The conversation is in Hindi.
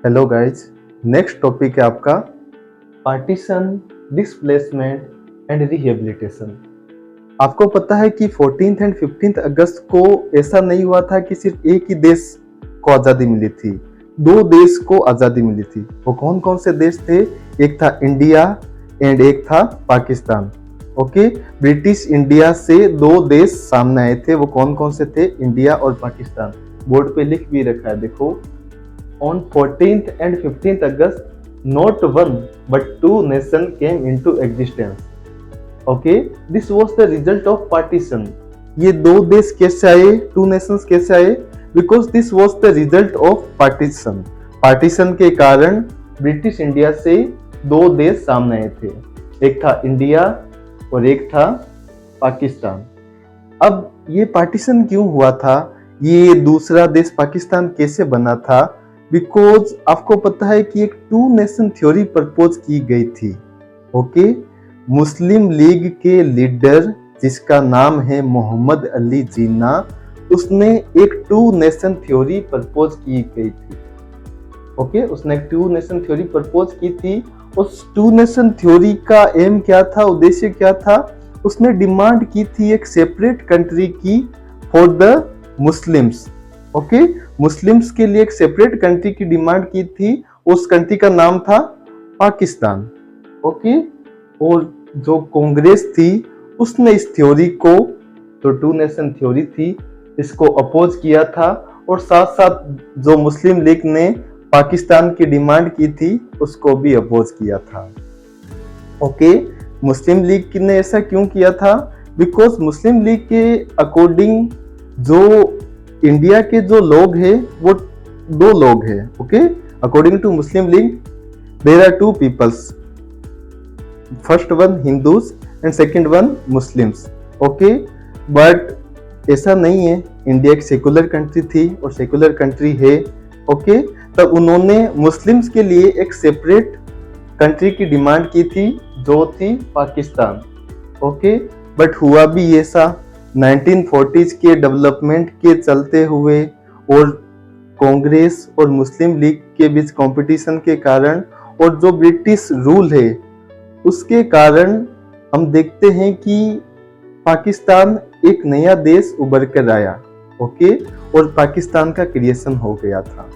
हेलो गाइज, नेक्स्ट टॉपिक है आपका पार्टीशन, डिस्प्लेसमेंट एंड रिहेबिलिटेशन। आपको पता है कि 14th एंड 15th अगस्त को ऐसा नहीं हुआ था कि सिर्फ एक ही देश को आज़ादी मिली थी, दो देश को आज़ादी मिली थी। वो कौन कौन से देश थे? एक था इंडिया एंड एक था पाकिस्तान। ओके, ब्रिटिश इंडिया से दो देश सामने आए थे। वो कौन कौन से थे? इंडिया और पाकिस्तान। बोर्ड पे लिख भी रखा है, देखो। On 14th and 15th August, not one but two nations came into existence. Okay, this was the result of partition. ये दो देश कैसे आए? Two nations कैसे आए? Because this was the result of partition. Partition के कारण ब्रिटिश इंडिया से दो देश सामने आए थे, एक था इंडिया और एक था पाकिस्तान। अब ये पार्टीशन क्यों हुआ था? ये दूसरा देश पाकिस्तान कैसे बना था? बिकॉज आपको पता है कि एक टू नेशन थ्योरी प्रपोज की गई थी। ओके, मुस्लिम लीग के लीडर जिसका नाम है मोहम्मद अली जिन्ना, उसने एक टू नेशन थ्योरी प्रपोज की गई थी। ओके, उसने एक टू नेशन थ्योरी प्रपोज की थी। उस टू नेशन थ्योरी का एम क्या था, उद्देश्य क्या था? उसने डिमांड की थी एक सेपरेट कंट्री की for the Muslims. Okay, Muslims के लिए एक सेपरेट कंट्री की डिमांड की थी। उस कंट्री का नाम था पाकिस्तान। ओके, और जो कांग्रेस थी उसने इस थ्योरी को, जो टू नेशन थ्योरी थी, इसको अपोज किया था। और साथ साथ जो मुस्लिम लीग ने पाकिस्तान की डिमांड की थी उसको भी अपोज किया था। ओके, मुस्लिम लीग ने ऐसा क्यों किया था? बिकॉज मुस्लिम लीग के अकॉर्डिंग जो इंडिया के जो लोग हैं वो दो लोग हैं। Okay, according to Muslim League there are two peoples, first one Hindus and second one Muslims. Okay, but ऐसा नहीं है। इंडिया एक सेकुलर कंट्री थी और सेकुलर कंट्री है। ओके, तब उन्होंने मुस्लिम्स के लिए एक सेपरेट कंट्री की डिमांड की थी जो थी पाकिस्तान। ओके, बट हुआ भी ऐसा 1940s के डेवलपमेंट के चलते हुए और कांग्रेस और मुस्लिम लीग के बीच कंपटीशन के कारण और जो ब्रिटिश रूल है उसके कारण हम देखते हैं कि पाकिस्तान एक नया देश उभर कर आया। ओके, और पाकिस्तान का क्रिएशन हो गया था।